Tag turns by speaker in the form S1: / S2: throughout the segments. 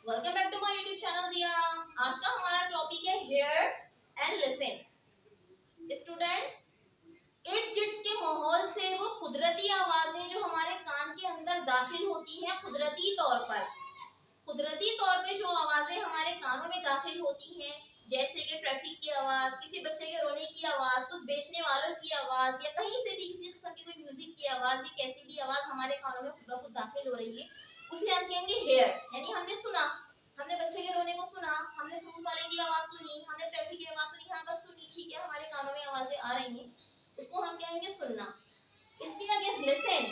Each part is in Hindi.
S1: Welcome back to my YouTube channel दिया। आज का हमारा टॉपिक है हेयर एंड लिसन। स्टूडेंट, इर्द गिर्द के माहौल से वो कुदरती आवाजें जो हमारे कान के अंदर दाखिल होती हैं कुदरती तौर पे जो आवाजें हमारे कानों में दाखिल होती हैं, जैसे कि ट्रैफिक की आवाज, किसी बच्चे के रोने की आवाज, कुछ बेचने वालों की आवाज, या कहीं से भी किसी किस्म की कोई म्यूजिक की आवाज, या कैसी भी आवाज हमारे कानों में खुद ब खुद दाखिल हो रही है, उसे हम कहेंगे हेयर। यानी हमने सुना, हमने बच्चे के रोने को सुना, हमने फ्रूट वाले की आवाज सुनी, हमने ट्रैफिक की आवाज सुनी, हाँ बस सुनी, ठीक है, हमारे कानों में आवाजें आ रही हैं, उसको हम कहेंगे सुनना। इसके आगे लिसन,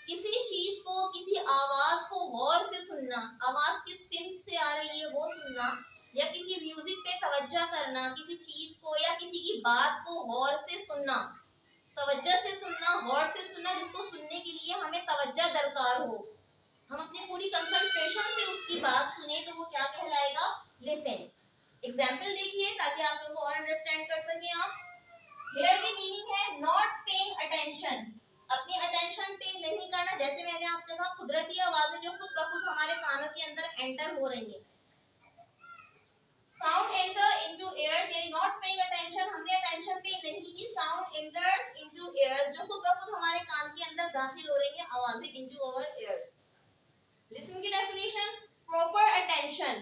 S1: किसी चीज को, किसी आवाज को गौर से सुनना, आवाज किस सिमत से आ रही है वो सुनना, या किसी म्यूजिक पे तवज्जो करना, किसी चीज को या किसी की बात को गौर से सुनना, तवज्जो से सुनना, गौर से सुनना, जिसको सुनने के लिए हमें तवज्जो दरकार हो, हम अपनी पूरी कंसंट्रेशन से उसकी बात सुने, तो वो क्या कहलाएगा? लिसन। एग्जाम्पल देखिए ताकि आप लोगों को और अंडरस्टैंड कर सकें आप। हेयर की मीनिंग है नॉट पेइंग अटेंशन, अपनी अटेंशन पे नहीं करना। जैसे मैंने आपसे कहा, कुदरती आवाजें जो खुद ब खुद हमारे कानों के अंदर एंटर हो रही है। साउंड एंटर इनटू ears, यानी नॉट पेइंग अटेंशन, हमने अटेंशन पे नहीं की, साउंड एंटर्स इनटू ears, जो खुद ब खुद हमारे कान के अंदर दाखिल हो रही है आवाजें, इनटू आवर ears। लिसन की definition, proper attention,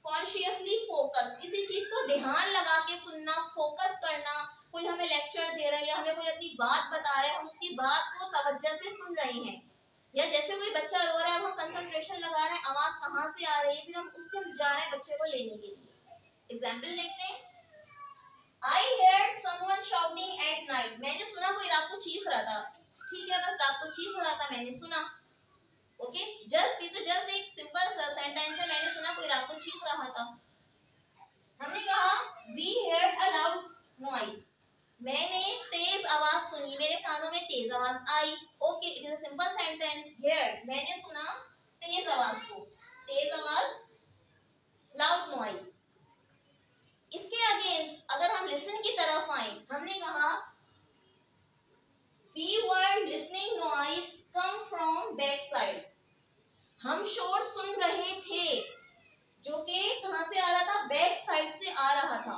S1: consciously focus, किसी चीज को ध्यान लगा के सुनना, फोकस करना। कोई हमें लेक्चर दे रहा है या हमें कोई अपनी बात बता रहा है, हम उसकी बात को तवज्जो से सुन रहे हैं, या जैसे कोई बच्चा रो रहा है, हम कंसंट्रेशन लगा रहे हैं, आवाज कहाँ से आ रही है, फिर हम उससे जा रहे हैं बच्चे को लेने के लिए। एग्जाम्पल देखते हैं। I heard someone shouting at night, मैंने सुना कोई रात को चीख रहा था, ठीक है, बस रात को चीख रहा था, मैंने सुना। ओके, जस्ट ये तो जस्ट एक सिंपल सा सेंटेंस है, मैंने सुना कोई रात को चीख रहा था। हमने कहा we heard a loud noise, मैंने तेज आवाज सुनी, मेरे कानों में तेज आवाज आई। Okay, it is a simple sentence. Here, मैंने सुना तेज आवाज को, तेज आवाज, लाउड नॉइज। इसके अगेंस्ट अगर हम लिसन की तरफ आए, हमने कहा we were listening noise come from back side, हम शोर सुन रहे थे जो कि कहां से आ रहा था? बैक साइड से आ रहा था।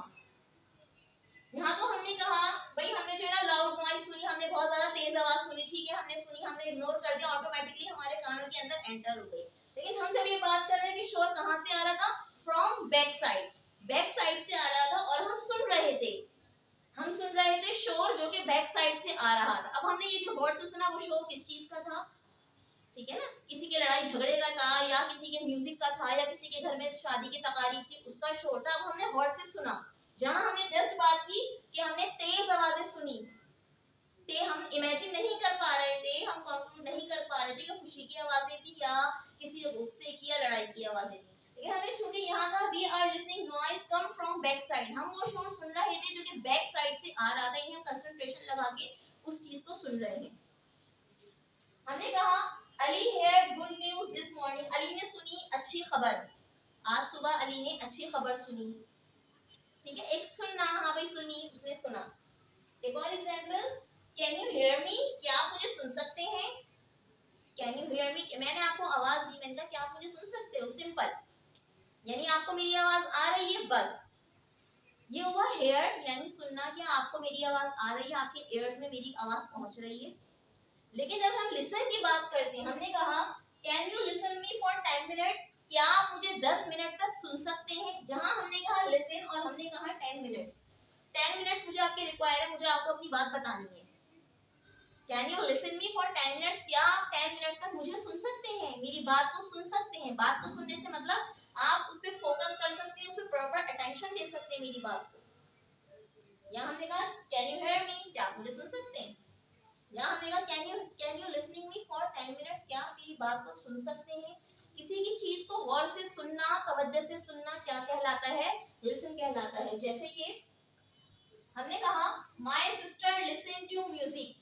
S1: यहाँ तो हमने कहा भाई, हमने जो है ना लाउड नॉइज सुनी, हमने बहुत ज्यादा तेज आवाज सुनी, ठीक है, हमने सुनी, हमने इग्नोर कर दिया, ऑटोमेटिकली हमारे कानों के अंदर एंटर हो गई। लेकिन हम जब ये बात कर रहे हैं कि शोर कहां से आ रहा था, from back side, back side से आ रहा था, और हम सुन रहे थे, हम सुन रहे थे शोर जो कि बैक साइड से आ रहा था। अब हमने ये जो गौर से सुना, वो शोर किस चीज का था? ठीक है ना, किसी के लड़ाई झगड़े का था, या किसी के म्यूजिक का था, या किसी के घर में शादी की तकारीब थी, उसका शोर था। अब हमने गौर से सुना, जहां हमने जस्ट बात की कि हमने तेज आवाजें सुनी थे, हम इमेजिन नहीं कर पा रहे थे, हम कंक्लूड नहीं कर पा रहे थे कि खुशी की आवाजें थी या किसी गुस्से की या लड़ाई की आवाजें थी। लेकिन हमने चूंकि यहाँ का we are listening noise come from back side, हम वो शोर सुन रहे थे जो कि बैक साइड से आ रहा था, हम कंसंट्रेशन लगा के उस चीज को सुन रहे हैं। हमने कहा Ali hear good news this morning, Ali ने सुनी अच्छी खबर, आज सुबह अली ने अच्छी खबर सुनी। ठीक है, एक सुनना, हाँ भाई सुनी, उसने सुना। एक और example, can you hear me, क्या आप मुझे सुन सकते हैं? कैन यू हियर मी, मैंने आपको आवाज दी, मैंने कहा क्या आप मुझे सुन सकते हो? सिंपल, यानी आपको मेरी आवाज आ रही है, बस ये हुआ हेयर, यानी सुनना, क्या आपको मेरी आवाज आ रही है, आपके ईयर्स में मेरी आवाज पहुंच रही है। लेकिन जब हम लिसन की बात करते हैं, हमने कहा can you listen me for 10 minutes, क्या आप मुझे 10 मिनट तक सुन सकते हैं? जहां हमने कहा लिसन और हमने कहा 10 मिनट्स, 10 मिनट्स मुझे आपके रिक्वायर है, मुझे आपको अपनी बात बतानी है। Can you listen me for 10 minutes, क्या आप 10 मिनट्स तक मुझे सुन सकते हैं, मेरी बात को सुन सकते हैं? बात को सुनने से मतलब आप उस पर फोकस कर सकते हैं, उस पर प्रॉपर अटेंशन दे सकते हैं मेरी बात को। यहाँ हमने कहा कैन यू हियर मी, क्या आप मुझे सुन सकते हैं? यहाँ हमने कहा can you listening me for 10 minutes, क्या आप मेरी बात को सुन सकते हैं? किसी की चीज को गौर से सुनना, तवज्जो से सुनना क्या कहलाता है? लिसन कहलाता है। जैसे कि हमने कहा my sister listen to music,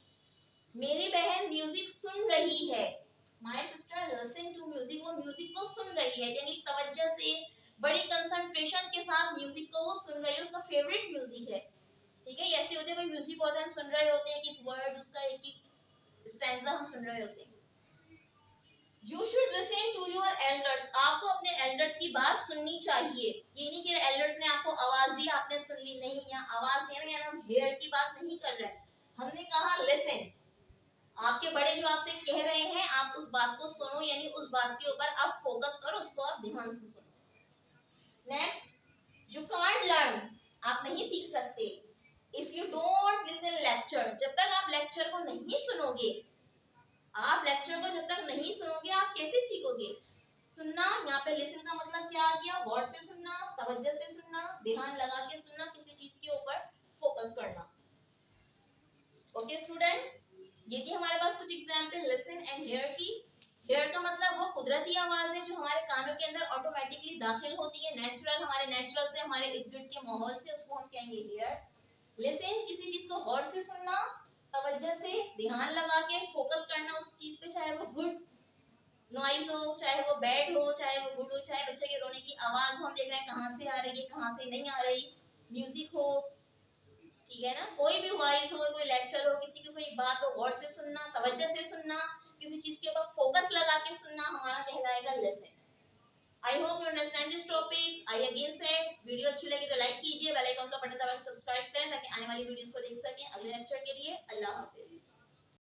S1: मेरी बहन म्यूजिक सुन रही है। My sister listen to music, वो म्यूजिक को सुन रही है, यानी तवज्जो से, बड़ी कंसंट्रेशन के साथ म्यूजिक को वो सुन रही है, उसका फेवरेट म्यूजिक है। ठीक है, ऐसे होते हैं, कोई म्यूजिक होता है हम सुन रहे होते हैं, कि वर्ड उसका एक एक स्टैंजा हम सुन रहे होते हैं। You should listen to to your elders, आपको अपने एल्डर्स की बात सुननी चाहिए। ये नहीं कि एल्डर्स ने आपको आवाज दी आपने सुन ली, नहीं, यहाँ आवाज देना यानी हम हेयर की बात नहीं कर रहे हैं, हमने कहा लिसन। आपके बड़े जो आपसे कह रहे हैं आप उस बात को सुनो, यानी उस बात के ऊपर आप फोकस करो, उसको आप ध्यान से सुनो। नेक्स्ट, यू कांट लर्न, आप नहीं सीख सकते if you don't listen lecture, जब तक आप लेक्चर को नहीं सुनोगे, आप लेक्चर को जब तक नहीं सुनोगे आप कैसे सीखोगे। सुनना, यहाँ पे लिसन का मतलब क्या आ गया, गौर से सुनना, तवज्जो से सुनना, ध्यान लगा के सुनना, किसी चीज के ऊपर फोकस करना। ओके स्टूडेंट, ये थी हमारे पास कुछ एग्जांपल लिसन एंड हियर की। हियर का मतलब वो कुदरती आवाज है जो हमारे कानों के अंदर ऑटोमेटिकली दाखिल होती है, नेचुरल, हमारे नेचुरल से, हमारे इर्द गिर्द के माहौल से, उसको हम कहेंगे हियर। लिसन, किसी चीज को गौर से सुनना, तवज्जो से ध्यान लगा के फोकस करना उस चीज पे, चाहे वो गुड नॉइज हो, चाहे वो बैड हो, चाहे वो गुड हो, चाहे बच्चे के रोने की आवाज हो, हम देख रहे हैं कहाँ से आ रही है कहाँ से नहीं आ रही, म्यूजिक हो, ठीक है ना, कोई भी वॉइस हो, कोई लेक्चर हो, किसी की कोई बात हो, गौर से सुनना, तवज्जो से सुनना, किसी चीज के ऊपर फोकस लगा के सुनना, हमारा कहलाएगा listen. I hope you understand this topic. I again से, वीडियो अच्छी लगी तो लाइक कीजिए, बेल आइकन का बटन दबा के सब्सक्राइब करें ताकि आने वाली वीडियोस को देख सकें। अगले लेक्चर के लिए अल्लाह हाफिज।